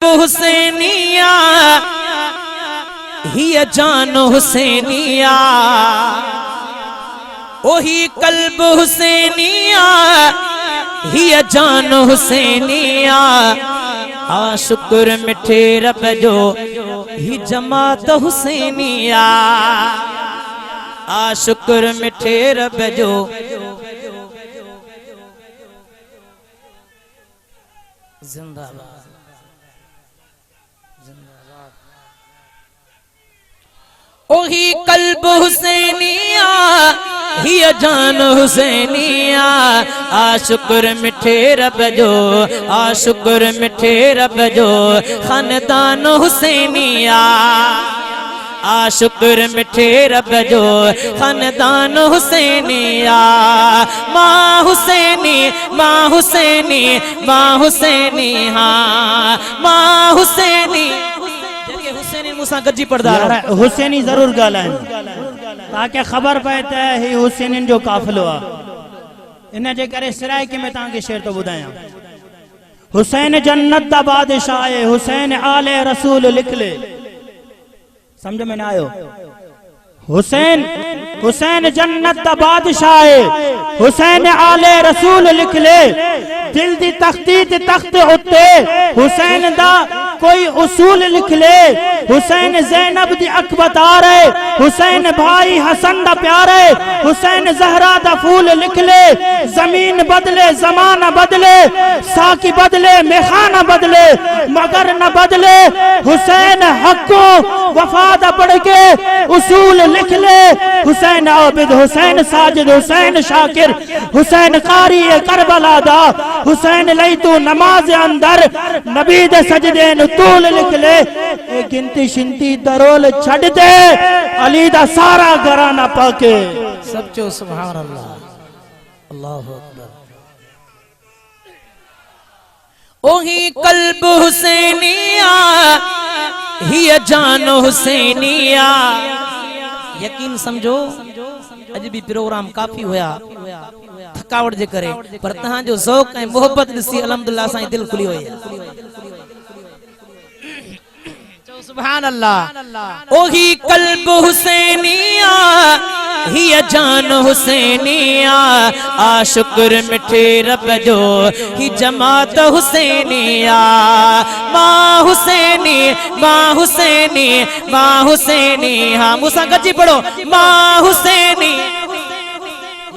हुसैनिया हिय जान हुसैनिया, ओही कल्ब हुसैनिया हिय जान हुसैनिया। आ शुक्र मिठे रब जो ही जमात हुसैनिया, आ शुक्र मिठे रब जो। जिंदाबाद जिंदाबाद। ओही कल्ब हुसैनिया हिय जान हुसैनिया। आ शुक्र मिठे रब जो, आ शुक्र मिठे रब जो खानदान हुसैनिया। आ शुक्र मिठे रब जो खानदान हुसैनिया। माँ हुसैनी माँ हुसैनी माँ हुसैनी, हाँ माँ हुसैनी। हुसैनी मूसा गज्जी पड़दार हुसैनी जरूर गालाइन ताकि खबर पए ही हुसैनी जो काफिलो आ। इन जे करे सिराइके में तव्हांखे शेर तो ॿुधायां। हुसैन जन्नत दा बादशाह है, हुसैन आले रसूल लिख ले। समझ में ना आयो? हुसैन हुसैन जन्नत दा बादशाह है, हुसैन आले रसूल लिख ले। दिल दी तख्ती ते तख्त उत्ते हुसैन दा कोई उसूल लिख ले। हुसैन ज़ैनब दी अख बता रहे, हुसैन भाई हसन दा प्यारे। हुसैन जहरा दा फूल लिख ले। जमीन बदले जमाना बदले, साकी बदले मेखाना बदले, मगर न बदले हुसैन हक्को वफा दा बढ़ के उसूल लिख ले। हुसैन आबिद हुसैन साजिद हुसैन शाकिर हुसैन कारी करबला दा। हुसैन लई तू नमाज अंदर नबी दे सजदे नु तूल लिख ले। ए गिनती शिंती दरोल छड़ दे अली दा सारा घराना पाके। सब चो सुभान अल्लाह अल्लाहु अकबर। ओही कल्ब हुसैनिया हिय जान हुसैनिया। यकीन समझो अज भी प्रोग्राम काफी होया थकावट जे करे, पर तहां जो ज़ौक़ ऐं मोहब्बत ॾिसी अल्हम्दुलिल्लाह साईं दिल खुली वई आहे। सुभान अल्लाह। ओही कल्ब हुसैनिया हिय जान हुसैनिया। आ शुक्र मिठे रब जो ही जमात हुसैनिया। माँ हुसैनी माँ हुसैनी माँ हुसैनी, हाँ मूसा गज्जी पढ़ो। माँ हुसैनी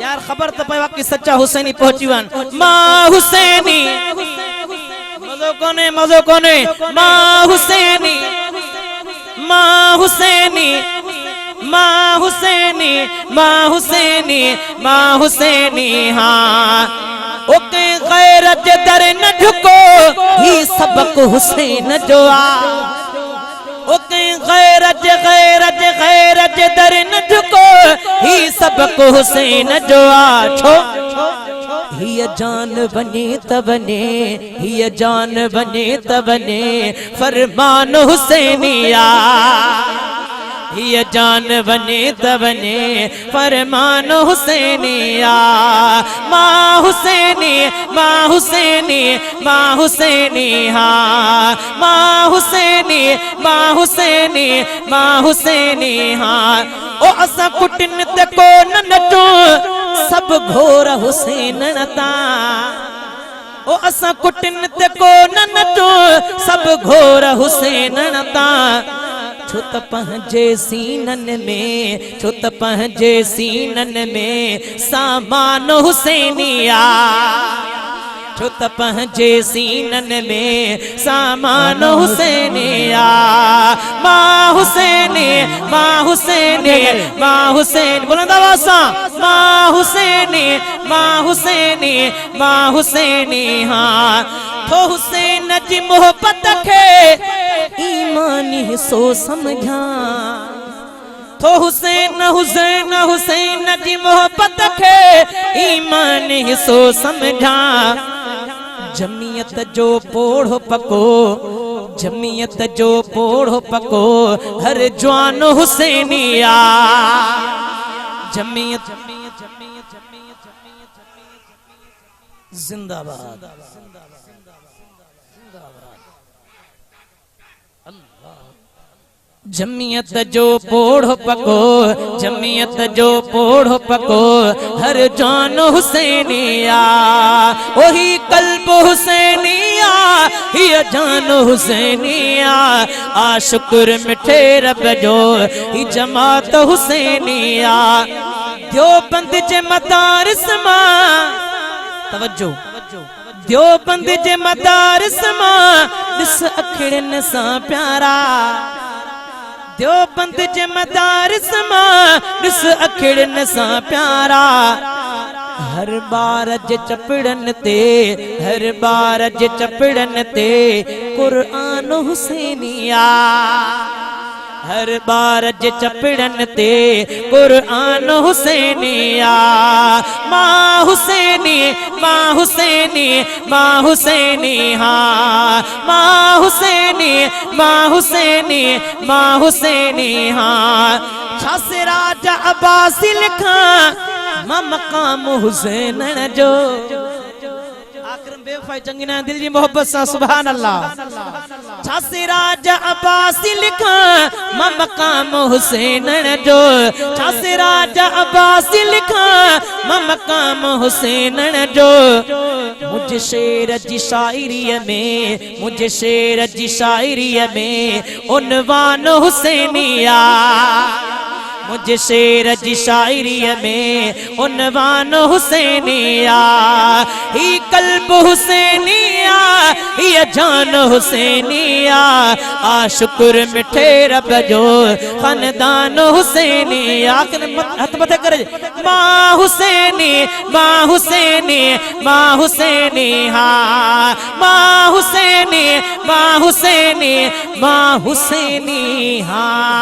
यार खबर तो पे वाकई सच्चा हुसैनी पहुंची वन। माँ हुसैनी मजो कोने माँ हुसैनी माँ हुसैनी माँ हुसैनी माँ हुसैनी माँ हुसैनी, हाँ ओके गैरत दर न झुको ही सबक हुसैन जो आ। ओके गैरत गैरत गैरत दर न झुको ही सबक हुसैन जो आ। छो हिय जान बने तबने हिय जान बने तबने फरमान हुसैनिया। हिय जान बने तबने फरमान हुसैनिया। माँ हुसैनी माँ हुसैनी माँ हुसैनी, हाँ माँ हुसैनी माँ हुसैनी माँ हुसैनी, हाँ ओ असा कुटिन ते को न नचो सब घोर हुसैन नता। ओ असा कुटिन ते को न नचो सब घोर हुसैन नता। छो त पंहिंजे सीनन में छो त पंहिंजे सीनन में सामान हुसैनिया। छो त पंहिंजे सीनन में सामान हुसैनिया। माँ हुसैनी माँ हुसैनी माँ हुसैन बुलंद आवाज़ सां। माँ हुसैनी माँ हुसैनी माँ हुसैनी, हाँ थो हुसैन जी मोहब्बत खे ईमानी सो समझा। थो हुसैन हुसैन हुसैन जी मोहब्बत खे ईमानी सो समझा। जमियत जो पोढ़ो पको जमियत जो पोढ़ो पको हर जवान हुसैनिया। जमियत जिंदाबाद। जमियत जो पोढ़ो पको, जमियत जो पोढ़ो पको, हर जान हुसैनिया, वही कल्ब हुसैनिया, ये जान हुसैनिया, आशुक्र मिठे रब जो ही जमात हुसैनिया। देवबंद जे मदारिस मां, तवज्जो, देवबंद जे मदारिस मां ॾिस अखिड़िन सां प्यारा, देवबंद जे मदारिस मां ॾिस अखिड़िन सां प्यारा। हर बार जे चपड़न ते, हर बार जे चपड़न ते कुरान हुसैनिया, हर बार जे चपड़न ते कुरान हुसैनिया। मां हुसैनी, मां हुसैनी, मां हुसैनी, हाँ मां हुसैनी, मां हुसैनी, मां हुसैनी, हाँ। छासे राजा अब्बासी लिखा मां मकाम हुसैन जो, आखिर बेवफाई चंगी ना दिल जी मोहब्बत सा सुभान अल्लाह। छासे राजा अब्बासी लिखा मां मकाम हुसैन जो, छासे राजा अब्बासी लिखा मां मकाम हुसैन जो। मुझे शेर जी शायरी में, मुझे शेर जी शायरी में उन्वान हुसैनिया, मुझे शेर जी शायरी में उन्वान हुसैनिया। ही कल्ब हुसैनिया, ये जान हुसैनिया, आशुक्र मिठे रब जो खानदान हुसैनिया। हथ मथे करे मां हुसैनी, मां हुसैनी, मां हुसैनी, हाँ मां हुसैनी, मां हुसैनी, मां हुसैनी, हाँ।